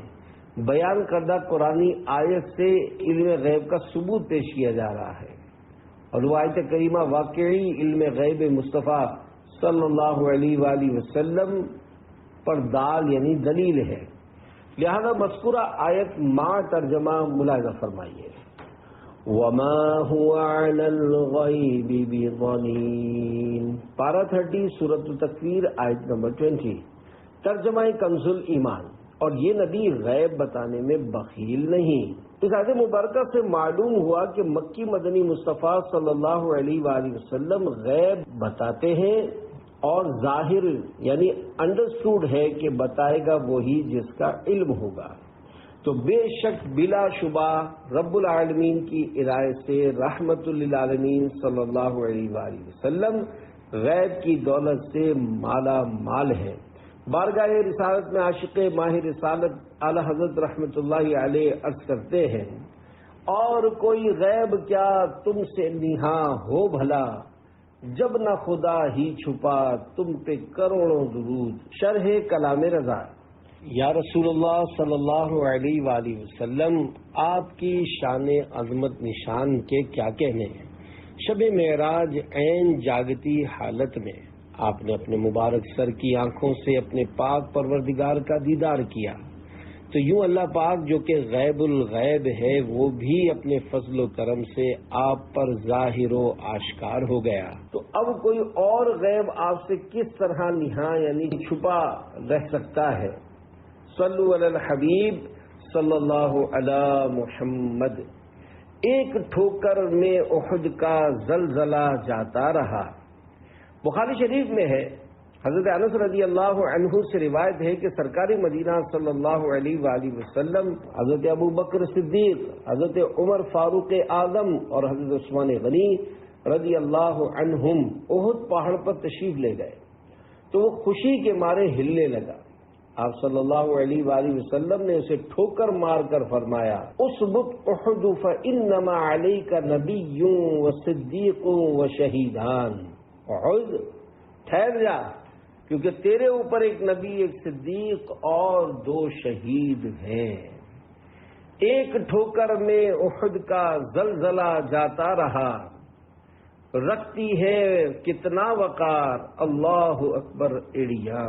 بیان کردہ قرآنی آیت سے علم غیب کا ثبوت پیش کیا جا رہا ہے، اور وہ آیت کریمہ واقعی علم غیب مصطفیٰ صلی اللہ علیہ وآلہ وسلم پر دال یعنی دلیل ہے، لہذا مذکورہ آیت مع ترجمہ ملاحظہ فرمائیے۔ وَمَا هُوَ عَلَى الْغَيْبِ بِضَنِينٍ، پارہ 30 سورۃ التکویر آیت نمبر 20۔ ترجمہ کنز الایمان، اور یہ نبی غیب بتانے میں بخیل نہیں۔ اس آیت مبارکہ سے معلوم ہوا کہ مکی مدنی مصطفیٰ صلی اللہ علیہ وآلہ وسلم غیب بتاتے ہیں، اور ظاہر یعنی انڈرسٹوڈ ہے کہ بتائے گا وہی جس کا علم ہوگا۔ تو بے شک بلا شبہ رب العالمین کی عنایت سے رحمت للعالمین صلی اللہ علیہ وآلہ وسلم غیب کی دولت سے مالا مال ہے۔ بارگاہ رسالت میں عاشق ماہ رسالت اعلی حضرت رحمت اللہ علیہ عرض کرتے ہیں، اور کوئی غیب کیا تم سے نہاں ہو بھلا، جب نہ خدا ہی چھپا تم پہ کروڑوں درود۔ شرح کلام رضا۔ یا رسول اللہ صلی اللہ علیہ وآلہ وسلم، آپ کی شان عظمت نشان کے کیا کہنے ہیں۔ شب معراج عین جاگتی حالت میں آپ نے اپنے مبارک سر کی آنکھوں سے اپنے پاک پروردگار کا دیدار کیا، تو یوں اللہ پاک جو کہ غیب الغیب ہے وہ بھی اپنے فضل و کرم سے آپ پر ظاہر و آشکار ہو گیا۔ تو اب کوئی اور غیب آپ سے کس طرح نہاں یعنی چھپا رہ سکتا ہے۔ صلو علی الحبیب صلی اللہ علی محمد۔ ایک ٹھوکر میں احد کا زلزلہ جاتا رہا۔ بخاری شریف میں ہے، حضرت انس رضی اللہ عنہ سے روایت ہے کہ سرکار مدینہ صلی اللہ علیہ وآلہ وسلم، حضرت ابو بکر صدیق، حضرت عمر فاروق اعظم اور حضرت عثمان غنی رضی اللہ عنہم احد پہاڑ پر تشریف لے گئے، تو وہ خوشی کے مارے ہلنے لگا۔ آپ صلی اللہ علیہ وآلہ وسلم نے اسے ٹھوکر مار کر فرمایا، اثبت احد فانما علیک نبی و صدیق و شہیدان۔ احد ٹھہر جا، کیونکہ تیرے اوپر ایک نبی، ایک صدیق اور 2 شہید ہیں۔ ایک ٹھوکر میں احد کا زلزلہ جاتا رہا، رکھتی ہے کتنا وقار، اللہ اکبر ایڑیاں۔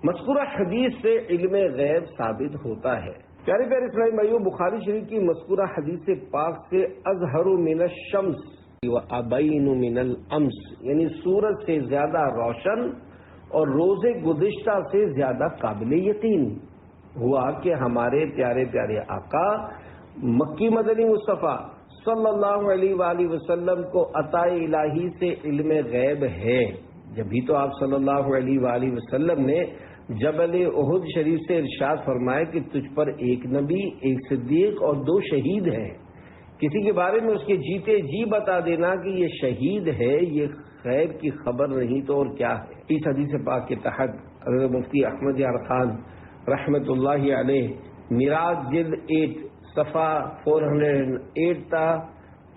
مذکورہ حدیث سے علم غیب ثابت ہوتا ہے۔ پیارے پیارے اسلامی بھائیو، بخاری شریف کی مذکورہ حدیث پاک سے اظہر من الشمس و ابین من الامس، یعنی سورج سے زیادہ روشن اور روز گزشتہ سے زیادہ قابل یقین ہوا کہ ہمارے پیارے پیارے آقا مکی مدنی مصطفیٰ صلی اللہ علیہ وآلہ وسلم کو عطا الہی سے علم غیب ہے۔ جبھی تو آپ صلی اللہ علیہ وآلہ وسلم نے جبل احد شریف سے ارشاد فرمایا کہ تجھ پر ایک نبی، ایک صدیق اور 2 شہید ہیں۔ کسی کے بارے میں اس کے جیتے جی بتا دینا کہ یہ شہید ہے، یہ خیر کی خبر نہیں تو اور کیا ہے۔ اس حدیث پاک کے تحت حضرت مفتی احمد یار خان رحمت اللہ علیہ میراث جلد 8 صفحہ 408 تا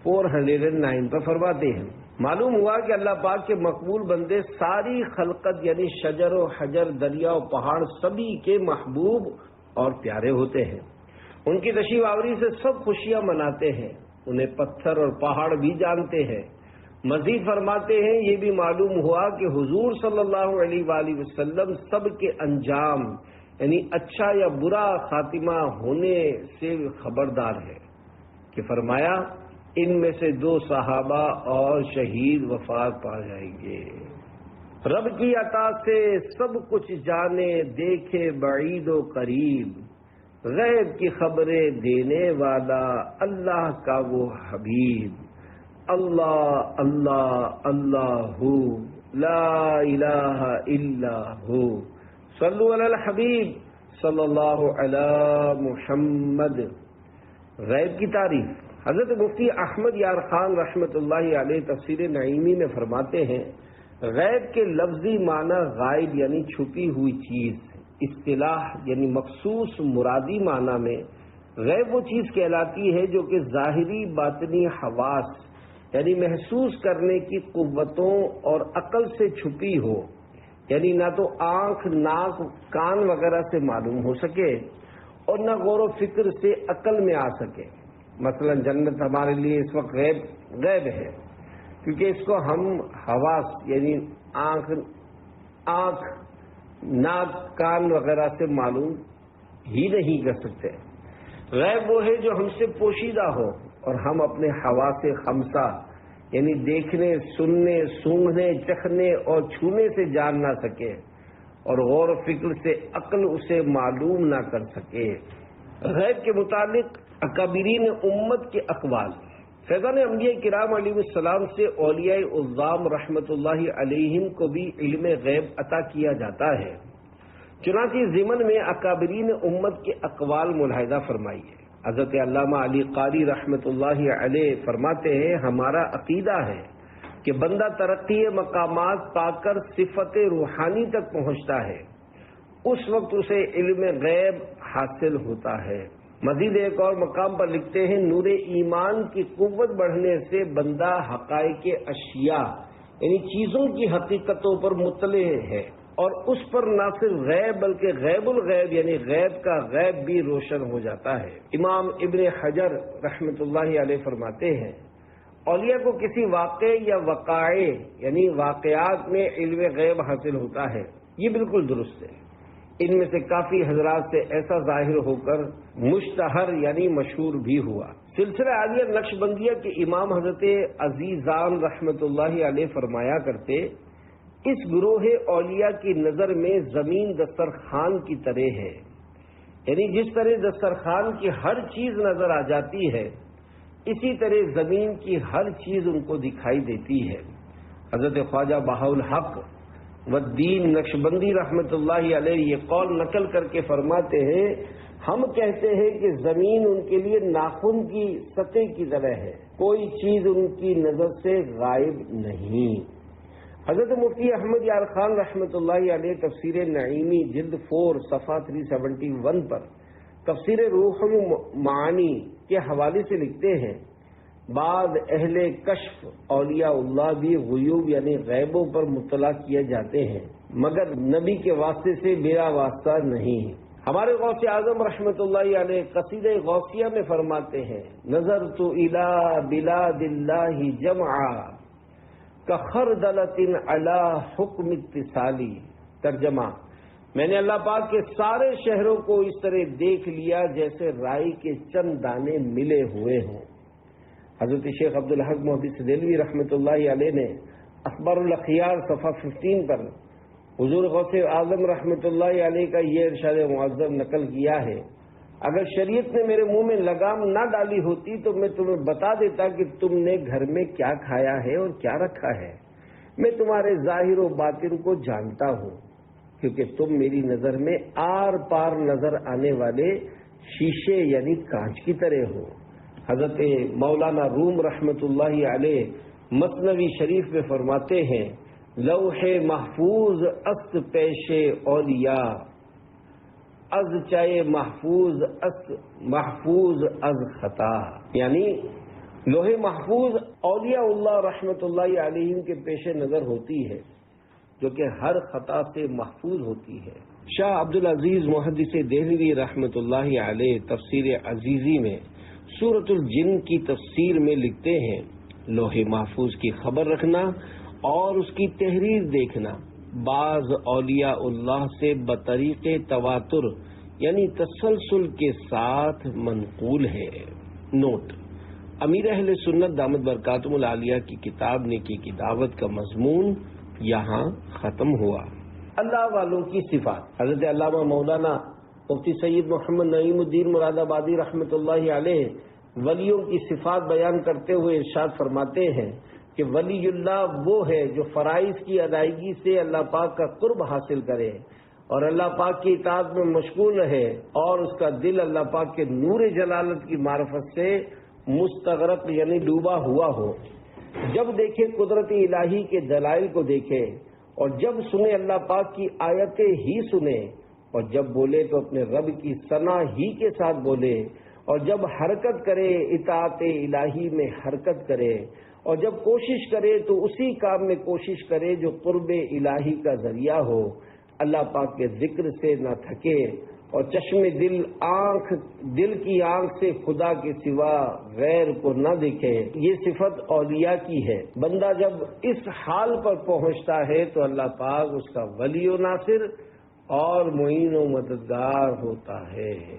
409 پر فرماتے ہیں، معلوم ہوا کہ اللہ پاک کے مقبول بندے ساری خلقت یعنی شجر و حجر، دریا و پہاڑ سبھی کے محبوب اور پیارے ہوتے ہیں۔ ان کی تشریف آوری سے سب خوشیاں مناتے ہیں، انہیں پتھر اور پہاڑ بھی جانتے ہیں۔ مزید فرماتے ہیں، یہ بھی معلوم ہوا کہ حضور صلی اللہ علیہ وآلہ وسلم سب کے انجام یعنی اچھا یا برا خاتمہ ہونے سے خبردار ہے، کہ فرمایا ان میں سے 2 صحابہ اور شہید وفات پا جائیں گے۔ رب کی عطا سے سب کچھ جانے، دیکھے بعید و قریب، غیب کی خبریں دینے والا اللہ کا وہ حبیب، اللہ اللہ اللہ لا الہ الا ہو۔ صلو علی الحبیب صلی اللہ علی محمد۔ غیب کی تعریف حضرت مفتی احمد یار خان رحمت اللہ علیہ تفسیر نعیمی میں فرماتے ہیں، غیب کے لفظی معنی غائب یعنی چھپی ہوئی چیز، اصطلاح یعنی مخصوص مرادی معنی میں غیب وہ چیز کہلاتی ہے جو کہ ظاہری باطنی حواس یعنی محسوس کرنے کی قوتوں اور عقل سے چھپی ہو، یعنی نہ تو آنکھ، ناک، کان وغیرہ سے معلوم ہو سکے اور نہ غور و فکر سے عقل میں آ سکے۔ مثلا جنت ہمارے لیے اس وقت غیب ہے، کیونکہ اس کو ہم حواس یعنی آنکھ، ناک کان وغیرہ سے معلوم ہی نہیں کر سکتے۔ غیب وہ ہے جو ہم سے پوشیدہ ہو اور ہم اپنے حواس خمسہ یعنی دیکھنے، سننے، سونگھنے، چکھنے اور چھونے سے جان نہ سکے اور غور و فکر سے عقل اسے معلوم نہ کر سکے۔ غیب کے متعلق اکابرین امت کے اقوال۔ فیضان انبیاء کرام علیہ السلام سے اولیاء اعظام رحمۃ اللہ علیہم کو بھی علم غیب عطا کیا جاتا ہے۔ چنانچہ ضمن میں اکابرین امت کے اقوال ملاحظہ فرمائیے۔ حضرت علامہ علی قاری رحمۃ اللہ علیہ فرماتے ہیں، ہمارا عقیدہ ہے کہ بندہ ترقی مقامات پا کر صفت روحانی تک پہنچتا ہے، اس وقت اسے علم غیب حاصل ہوتا ہے۔ مزید ایک اور مقام پر لکھتے ہیں، نور ایمان کی قوت بڑھنے سے بندہ حقائق اشیاء یعنی چیزوں کی حقیقتوں پر مطلع ہے اور اس پر نہ صرف غیب بلکہ غیب الغیب یعنی غیب کا غیب بھی روشن ہو جاتا ہے۔ امام ابن حجر رحمۃ اللہ علیہ فرماتے ہیں، اولیاء کو کسی واقع یا وقائع یعنی واقعات میں علم غیب حاصل ہوتا ہے، یہ بالکل درست ہے۔ ان میں سے کافی حضرات سے ایسا ظاہر ہو کر مشتہر یعنی مشہور بھی ہوا۔ سلسلہ عالیہ نقش بندیہ کے امام حضرت عزیزان رحمۃ اللہ علیہ فرمایا کرتے، اس گروہ اولیاء کی نظر میں زمین دسترخوان کی طرح ہے، یعنی جس طرح دسترخوان کی ہر چیز نظر آ جاتی ہے اسی طرح زمین کی ہر چیز ان کو دکھائی دیتی ہے۔ حضرت خواجہ بہاء الحق والدین نقشبندی رحمۃ اللہ علیہ یہ قول نقل کر کے فرماتے ہیں، ہم کہتے ہیں کہ زمین ان کے لیے ناخن کی سطح کی طرح ہے، کوئی چیز ان کی نظر سے غائب نہیں۔ حضرت مفتی احمد یار خان رحمۃ اللہ علیہ تفسیر نعیمی جلد 4 صفحہ 371 پر تفسیر روح المعانی کے حوالے سے لکھتے ہیں، بعض اہل کشف اولیاء اللہ بھی غیوب یعنی غیبوں پر مطلع کیے جاتے ہیں مگر نبی کے واسطے سے میرا واسطہ نہیں۔ ہمارے غوث اعظم رحمۃ اللہ علیہ قصیدہ غوثیہ میں فرماتے ہیں، نظرت الی بلاد اللہ جمعا کخردلۃ علی حکم اتصالی۔ ترجمہ، میں نے اللہ پاک کے سارے شہروں کو اس طرح دیکھ لیا جیسے رائی کے چند دانے ملے ہوئے ہوں۔ حضرت شیخ عبدالحق محدث دہلوی رحمۃ اللہ علیہ نے اخبار الاخیار صفحہ 15 پر حضور غوث اعظم رحمۃ اللہ علیہ کا یہ ارشاد معظم نقل کیا ہے، اگر شریعت نے میرے منہ میں لگام نہ ڈالی ہوتی تو میں تمہیں بتا دیتا کہ تم نے گھر میں کیا کھایا ہے اور کیا رکھا ہے۔ میں تمہارے ظاہر و باطن کو جانتا ہوں کیونکہ تم میری نظر میں آر پار نظر آنے والے شیشے یعنی کانچ کی طرح ہو۔ حضرت مولانا روم رحمۃ اللہ علیہ مثنوی شریف میں فرماتے ہیں، لوح محفوظ است پیش اولیاء از چائے محفوظ است محفوظ از خطا، یعنی لوح محفوظ اولیاء اللہ رحمۃ اللہ علیہ کے پیش نظر ہوتی ہے جو کہ ہر خطا سے محفوظ ہوتی ہے۔ شاہ عبدالعزیز محدث دہلوی رحمۃ اللہ علیہ تفسیر عزیزی میں سورۃ الجن کی تفسیر میں لکھتے ہیں، لوح محفوظ کی خبر رکھنا اور اس کی تحریر دیکھنا بعض اولیاء اللہ سے بطریق تواتر یعنی تسلسل کے ساتھ منقول ہے۔ نوٹ: امیر اہل سنت دامت برکاتہم العالیہ کی کتاب نیکی کی دعوت کا مضمون یہاں ختم ہوا۔ اللہ والوں کی صفات۔ حضرت علامہ مولانا مفتی سید محمد نعیم الدین مراد آبادی رحمۃ اللہ علیہ ولیوں کی صفات بیان کرتے ہوئے ارشاد فرماتے ہیں کہ ولی اللہ وہ ہے جو فرائض کی ادائیگی سے اللہ پاک کا قرب حاصل کرے اور اللہ پاک کی اطاعت میں مشغول رہے اور اس کا دل اللہ پاک کے نور جلالت کی معرفت سے مستغرق یعنی ڈوبا ہوا ہو۔ جب دیکھے قدرت الہی کے دلائل کو دیکھے اور جب سنے اللہ پاک کی آیتیں ہی سنے اور جب بولے تو اپنے رب کی ثنا ہی کے ساتھ بولے اور جب حرکت کرے اطاعت الہی میں حرکت کرے اور جب کوشش کرے تو اسی کام میں کوشش کرے جو قرب الہی کا ذریعہ ہو، اللہ پاک کے ذکر سے نہ تھکے اور چشم دل کی آنکھ سے خدا کے سوا غیر کو نہ دیکھے، یہ صفت اولیاء کی ہے۔ بندہ جب اس حال پر پہنچتا ہے تو اللہ پاک اس کا ولی و ناصر اور معین و مددگار ہوتا ہے۔